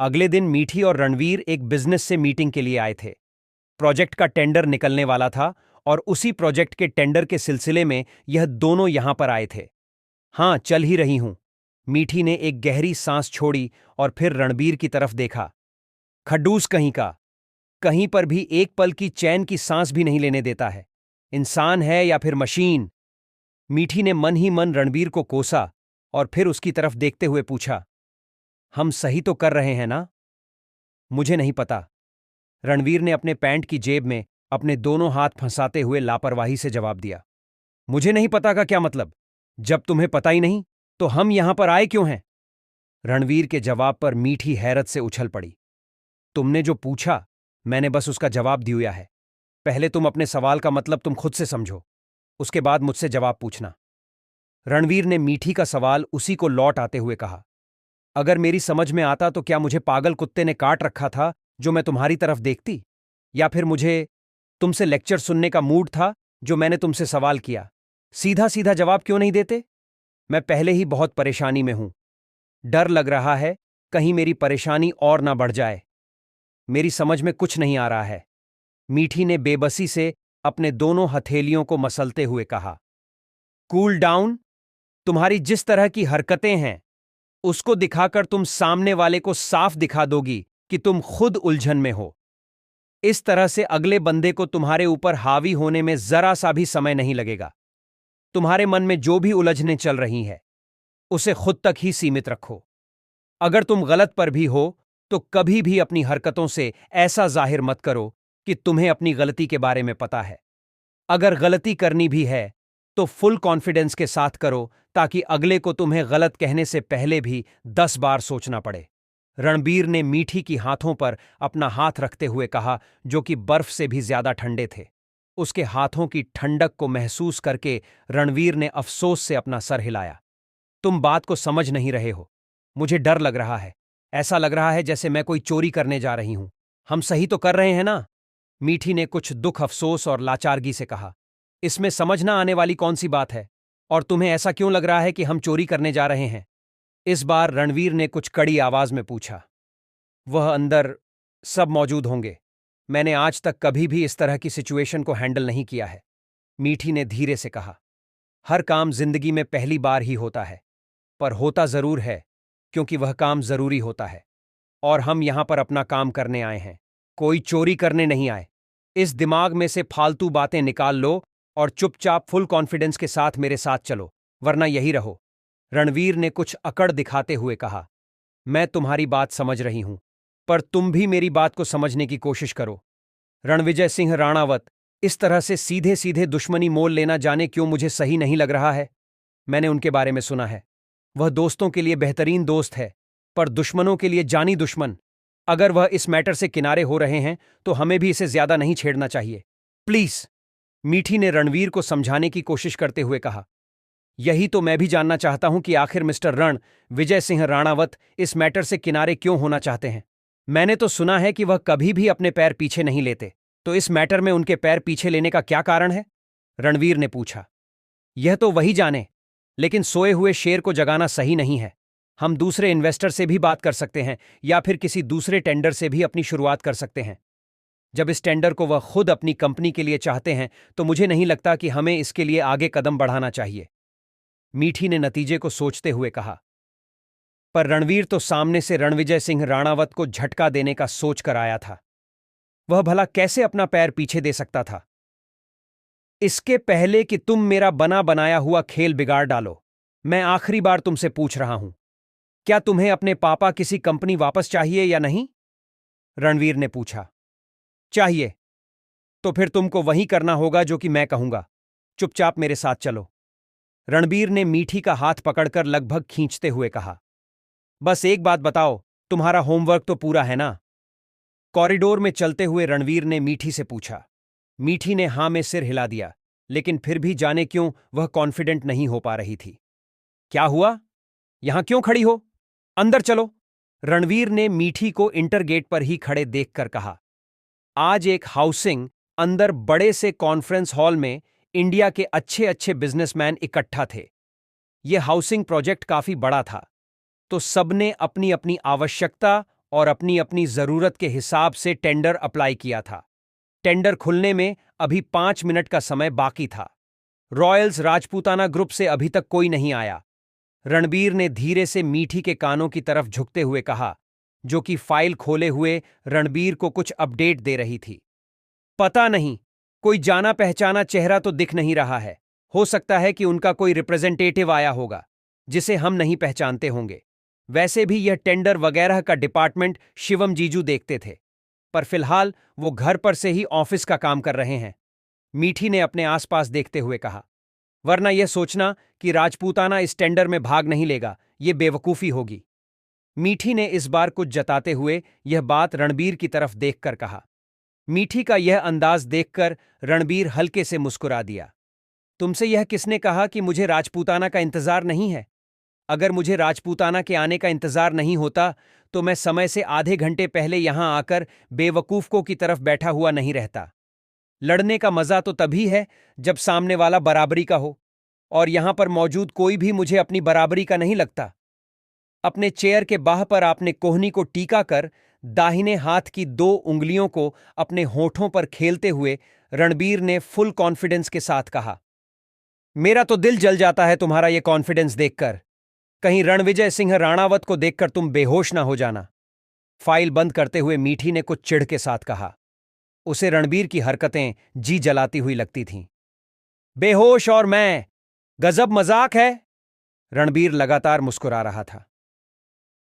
अगले दिन मीठी और रणवीर एक बिजनेस से मीटिंग के लिए आए थे। प्रोजेक्ट का टेंडर निकलने वाला था और उसी प्रोजेक्ट के टेंडर के सिलसिले में यह दोनों यहां पर आए थे। हाँ, चल ही रही हूं। मीठी ने एक गहरी सांस छोड़ी और फिर रणबीर की तरफ देखा। खड्डूस कहीं का, कहीं पर भी एक पल की चैन की सांस भी नहीं लेने देता है। इंसान है या फिर मशीन? मीठी ने मन ही मन रणबीर को कोसा और फिर उसकी तरफ देखते हुए पूछा, हम सही तो कर रहे हैं ना? मुझे नहीं पता। रणवीर ने अपने पैंट की जेब में अपने दोनों हाथ फंसाते हुए लापरवाही से जवाब दिया। मुझे नहीं पता का क्या मतलब? जब तुम्हें पता ही नहीं तो हम यहां पर आए क्यों हैं? रणवीर के जवाब पर मीठी हैरत से उछल पड़ी। तुमने जो पूछा मैंने बस उसका जवाब दिया है। पहले तुम अपने सवाल का मतलब तुम खुद से समझो, उसके बाद मुझसे जवाब पूछना। रणवीर ने मीठी का सवाल उसी को लौट आते हुए कहा। अगर मेरी समझ में आता तो क्या मुझे पागल कुत्ते ने काट रखा था जो मैं तुम्हारी तरफ देखती? या फिर मुझे तुमसे लेक्चर सुनने का मूड था जो मैंने तुमसे सवाल किया? सीधा सीधा जवाब क्यों नहीं देते? मैं पहले ही बहुत परेशानी में हूं। डर लग रहा है कहीं मेरी परेशानी और ना बढ़ जाए। मेरी समझ में कुछ नहीं आ रहा है। मीठी ने बेबसी से अपने दोनों हथेलियों को मसलते हुए कहा। Cool down. तुम्हारी जिस तरह की हरकतें हैं उसको दिखाकर तुम सामने वाले को साफ दिखा दोगी कि तुम खुद उलझन में हो। इस तरह से अगले बंदे को तुम्हारे ऊपर हावी होने में जरा सा भी समय नहीं लगेगा। तुम्हारे मन में जो भी उलझनें चल रही हैं उसे खुद तक ही सीमित रखो। अगर तुम गलत पर भी हो तो कभी भी अपनी हरकतों से ऐसा जाहिर मत करो कि तुम्हें अपनी गलती के बारे में पता है। अगर गलती करनी भी है तो फुल कॉन्फिडेंस के साथ करो ताकि अगले को तुम्हें गलत कहने से पहले भी 10 बार सोचना पड़े। रणबीर ने मीठी की हाथों पर अपना हाथ रखते हुए कहा, जो कि बर्फ से भी ज्यादा ठंडे थे। उसके हाथों की ठंडक को महसूस करके रणवीर ने अफसोस से अपना सर हिलाया। तुम बात को समझ नहीं रहे हो। मुझे डर लग रहा है। ऐसा लग रहा है जैसे मैं कोई चोरी करने जा रही हूं। हम सही तो कर रहे हैं ना? मीठी ने कुछ दुख, अफसोस और लाचारगी से कहा। इसमें समझ ना आने वाली कौन सी बात है? और तुम्हें ऐसा क्यों लग रहा है कि हम चोरी करने जा रहे हैं? इस बार रणवीर ने कुछ कड़ी आवाज में पूछा। वह अंदर सब मौजूद होंगे। मैंने आज तक कभी भी इस तरह की सिचुएशन को हैंडल नहीं किया है। मीठी ने धीरे से कहा। हर काम जिंदगी में पहली बार ही होता है, पर होता जरूर है क्योंकि वह काम जरूरी होता है। और हम यहां पर अपना काम करने आए हैं, कोई चोरी करने नहीं आए। इस दिमाग में से फालतू बातें निकाल लो और चुपचाप फुल कॉन्फिडेंस के साथ मेरे साथ चलो, वरना यही रहो। रणवीर ने कुछ अकड़ दिखाते हुए कहा। मैं तुम्हारी बात समझ रही हूं, पर तुम भी मेरी बात को समझने की कोशिश करो। रणविजय सिंह राणावत, इस तरह से सीधे सीधे दुश्मनी मोल लेना जाने क्यों मुझे सही नहीं लग रहा है। मैंने उनके बारे में सुना है। वह दोस्तों के लिए बेहतरीन दोस्त है, पर दुश्मनों के लिए जानी दुश्मन। अगर वह इस मैटर से किनारे हो रहे हैं तो हमें भी इसे ज्यादा नहीं छेड़ना चाहिए। प्लीज। मीठी ने रणवीर को समझाने की कोशिश करते हुए कहा। यही तो मैं भी जानना चाहता हूं कि आखिर मिस्टर रण विजय सिंह राणावत इस मैटर से किनारे क्यों होना चाहते हैं। मैंने तो सुना है कि वह कभी भी अपने पैर पीछे नहीं लेते, तो इस मैटर में उनके पैर पीछे लेने का क्या कारण है? रणवीर ने पूछा। यह तो वही जाने, लेकिन सोए हुए शेर को जगाना सही नहीं है। हम दूसरे इन्वेस्टर से भी बात कर सकते हैं या फिर किसी दूसरे टेंडर से भी अपनी शुरुआत कर सकते हैं। जब इस टेंडर को वह खुद अपनी कंपनी के लिए चाहते हैं तो मुझे नहीं लगता कि हमें इसके लिए आगे कदम बढ़ाना चाहिए। मीठी ने नतीजे को सोचते हुए कहा। पर रणवीर तो सामने से रणविजय सिंह राणावत को झटका देने का सोच कर आया था। वह भला कैसे अपना पैर पीछे दे सकता था? इसके पहले कि तुम मेरा बना बनाया हुआ खेल बिगाड़ डालो, मैं आखिरी बार तुमसे पूछ रहा हूं, क्या तुम्हें अपने पापा किसी कंपनी वापस चाहिए या नहीं? रणवीर ने पूछा। चाहिए तो फिर तुमको वही करना होगा जो कि मैं कहूंगा। चुपचाप मेरे साथ चलो। रणबीर ने मीठी का हाथ पकड़कर लगभग खींचते हुए कहा। बस एक बात बताओ, तुम्हारा होमवर्क तो पूरा है ना? कॉरिडोर में चलते हुए रणवीर ने मीठी से पूछा। मीठी ने हां में सिर हिला दिया, लेकिन फिर भी जाने क्यों वह कॉन्फिडेंट नहीं हो पा रही थी। क्या हुआ? यहां क्यों खड़ी हो? अंदर चलो। रणवीर ने मीठी को इंटरगेट पर ही खड़े देखकर कहा। आज एक हाउसिंग अंदर बड़े से कॉन्फ्रेंस हॉल में इंडिया के अच्छे अच्छे बिजनेसमैन इकट्ठा थे। यह हाउसिंग प्रोजेक्ट काफी बड़ा था, तो सबने अपनी अपनी आवश्यकता और अपनी अपनी जरूरत के हिसाब से टेंडर अप्लाई किया था। टेंडर खुलने में अभी 5 मिनट का समय बाकी था। रॉयल्स राजपूताना ग्रुप से अभी तक कोई नहीं आया। रणबीर ने धीरे से मीठी के कानों की तरफ झुकते हुए कहा, जो कि फाइल खोले हुए रणबीर को कुछ अपडेट दे रही थी। पता नहीं, कोई जाना पहचाना चेहरा तो दिख नहीं रहा है। हो सकता है कि उनका कोई रिप्रेजेंटेटिव आया होगा जिसे हम नहीं पहचानते होंगे। वैसे भी यह टेंडर वगैरह का डिपार्टमेंट शिवम जीजू देखते थे, पर फिलहाल वो घर पर से ही ऑफिस का काम कर रहे हैं। मीठी ने अपने आसपास देखते हुए कहा, वरना यह सोचना कि राजपूताना इस टेंडर में भाग नहीं लेगा, ये बेवकूफी होगी। मीठी ने इस बार कुछ जताते हुए यह बात रणबीर की तरफ देखकर कहा। मीठी का यह अंदाज देखकर रणबीर हल्के से मुस्कुरा दिया। तुमसे यह किसने कहा कि मुझे राजपूताना का इंतजार नहीं है? अगर मुझे राजपूताना के आने का इंतजार नहीं होता तो मैं समय से आधे घंटे पहले यहां आकर बेवकूफों की तरफ बैठा हुआ नहीं रहता। लड़ने का मजा तो तभी है जब सामने वाला बराबरी का हो, और यहां पर मौजूद कोई भी मुझे अपनी बराबरी का नहीं लगता। अपने चेयर के बाह पर आपने कोहनी को टीका कर दाहिने हाथ की 2 उंगलियों को अपने होठों पर खेलते हुए रणबीर ने फुल कॉन्फिडेंस के साथ कहा, मेरा तो दिल जल जाता है तुम्हारा यह कॉन्फिडेंस देखकर। कहीं रणविजय सिंह राणावत को देखकर तुम बेहोश ना हो जाना। फाइल बंद करते हुए मीठी ने कुछ चिढ़ के साथ कहा। उसे रणबीर की हरकतें जी जलाती हुई लगती थीं। बेहोश और मैं, गजब मजाक है। रणबीर लगातार मुस्कुरा रहा था।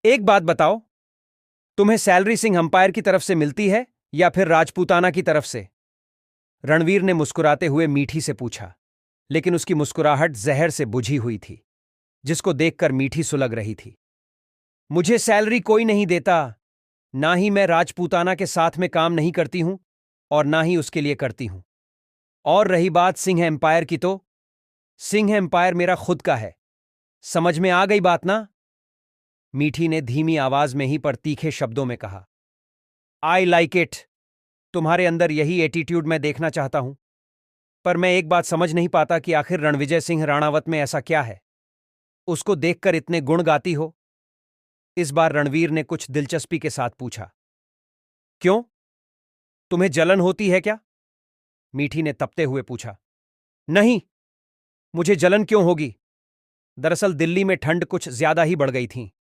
एक बात बताओ, तुम्हें सैलरी सिंह अंपायर की तरफ से मिलती है या फिर राजपूताना की तरफ से? रणवीर ने मुस्कुराते हुए मीठी से पूछा, लेकिन उसकी मुस्कुराहट जहर से बुझी हुई थी, जिसको देखकर मीठी सुलग रही थी। मुझे सैलरी कोई नहीं देता, ना ही मैं राजपूताना के साथ में काम नहीं करती हूं और ना ही उसके लिए करती हूं। और रही बात सिंह एम्पायर की, तो सिंह एम्पायर मेरा खुद का है। समझ में आ गई बात ना? मीठी ने धीमी आवाज में ही पर तीखे शब्दों में कहा। I like it. तुम्हारे अंदर यही एटीट्यूड मैं देखना चाहता हूं। पर मैं एक बात समझ नहीं पाता कि आखिर रणविजय सिंह राणावत में ऐसा क्या है, उसको देखकर इतने गुण गाती हो? इस बार रणवीर ने कुछ दिलचस्पी के साथ पूछा। क्यों, तुम्हें जलन होती है क्या? मीठी ने तपते हुए पूछा। नहीं, मुझे जलन क्यों होगी? दरअसल दिल्ली में ठंड कुछ ज्यादा ही बढ़ गई थी,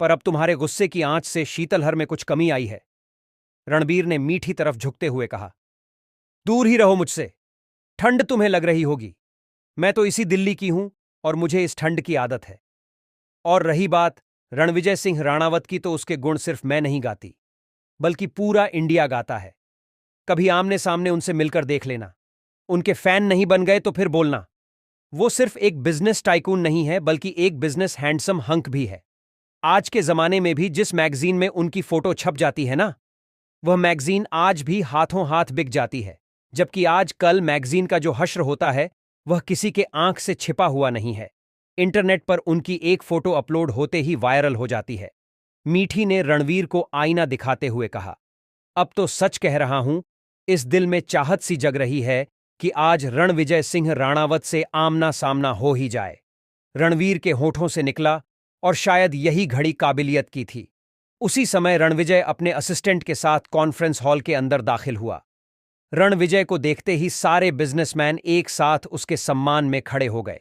पर अब तुम्हारे गुस्से की आंच से शीतलहर में कुछ कमी आई है। रणबीर ने मीठी तरफ झुकते हुए कहा। दूर ही रहो मुझसे, ठंड तुम्हें लग रही होगी। मैं तो इसी दिल्ली की हूं और मुझे इस ठंड की आदत है। और रही बात रणविजय सिंह राणावत की, तो उसके गुण सिर्फ मैं नहीं गाती, बल्कि पूरा इंडिया गाता है। कभी आमने सामने उनसे मिलकर देख लेना। उनके फैन नहीं बन गए तो फिर बोलना। वो सिर्फ एक बिजनेस टाइकून नहीं है, बल्कि एक बिजनेस हैंडसम हंक भी है। आज के जमाने में भी जिस मैगजीन में उनकी फोटो छप जाती है ना, वह मैगजीन आज भी हाथों हाथ बिक जाती है। जबकि आज कल मैगजीन का जो हश्र होता है वह किसी के आंख से छिपा हुआ नहीं है। इंटरनेट पर उनकी एक फोटो अपलोड होते ही वायरल हो जाती है। मीठी ने रणवीर को आईना दिखाते हुए कहा। अब तो सच कह रहा हूं, इस दिल में चाहत सी जग रही है कि आज रणविजय सिंह राणावत से आमना सामना हो ही जाए। रणवीर के होठों से निकला, और शायद यही घड़ी काबिलियत की थी। उसी समय रणविजय अपने असिस्टेंट के साथ कॉन्फ्रेंस हॉल के अंदर दाखिल हुआ। रणविजय को देखते ही सारे बिजनेसमैन एक साथ उसके सम्मान में खड़े हो गए।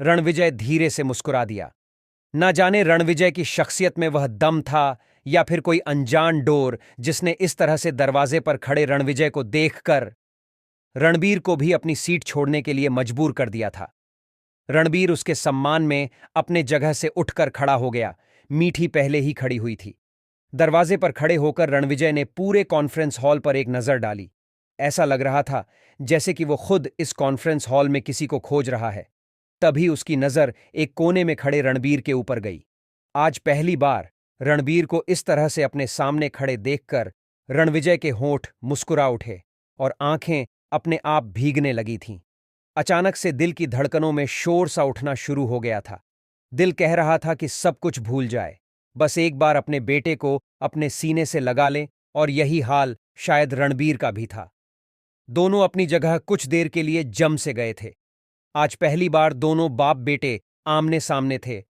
रणविजय धीरे से मुस्कुरा दिया। न जाने रणविजय की शख्सियत में वह दम था या फिर कोई अनजान डोर, जिसने इस तरह से दरवाजे पर खड़े रणविजय को देखकर रणबीर को भी अपनी सीट छोड़ने के लिए मजबूर कर दिया था। रणबीर उसके सम्मान में अपने जगह से उठकर खड़ा हो गया। मीठी पहले ही खड़ी हुई थी। दरवाजे पर खड़े होकर रणविजय ने पूरे कॉन्फ्रेंस हॉल पर एक नजर डाली। ऐसा लग रहा था जैसे कि वो खुद इस कॉन्फ्रेंस हॉल में किसी को खोज रहा है। तभी उसकी नजर एक कोने में खड़े रणबीर के ऊपर गई। आज पहली बार रणबीर को इस तरह से अपने सामने खड़े देखकर रणविजय के होंठ मुस्कुरा उठे और आंखें अपने आप भीगने लगी थीं। अचानक से दिल की धड़कनों में शोर सा उठना शुरू हो गया था। दिल कह रहा था कि सब कुछ भूल जाए, बस एक बार अपने बेटे को अपने सीने से लगा ले, और यही हाल शायद रणबीर का भी था। दोनों अपनी जगह कुछ देर के लिए जम से गए थे। आज पहली बार दोनों बाप बेटे आमने सामने थे।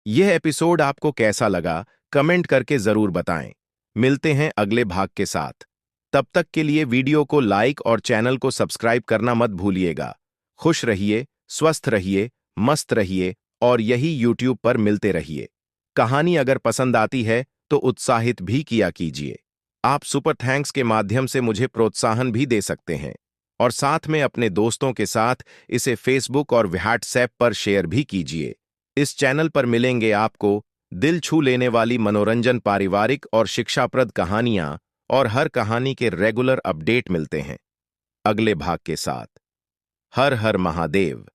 यह एपिसोड आपको कैसा लगा, कमेंट करके जरूर बताएं। मिलते हैं अगले भाग के साथ। तब तक के लिए वीडियो को लाइक और चैनल को सब्सक्राइब करना मत भूलिएगा। खुश रहिए, स्वस्थ रहिए, मस्त रहिए और यही यूट्यूब पर मिलते रहिए। कहानी अगर पसंद आती है तो उत्साहित भी किया कीजिए। आप सुपर थैंक्स के माध्यम से मुझे प्रोत्साहन भी दे सकते हैं और साथ में अपने दोस्तों के साथ इसे फेसबुक और व्हाट्सएप पर शेयर भी कीजिए। इस चैनल पर मिलेंगे आपको दिल छू लेने वाली मनोरंजन, पारिवारिक और शिक्षाप्रद कहानियां और हर कहानी के रेगुलर अपडेट मिलते हैं अगले भाग के साथ। हर हर महादेव।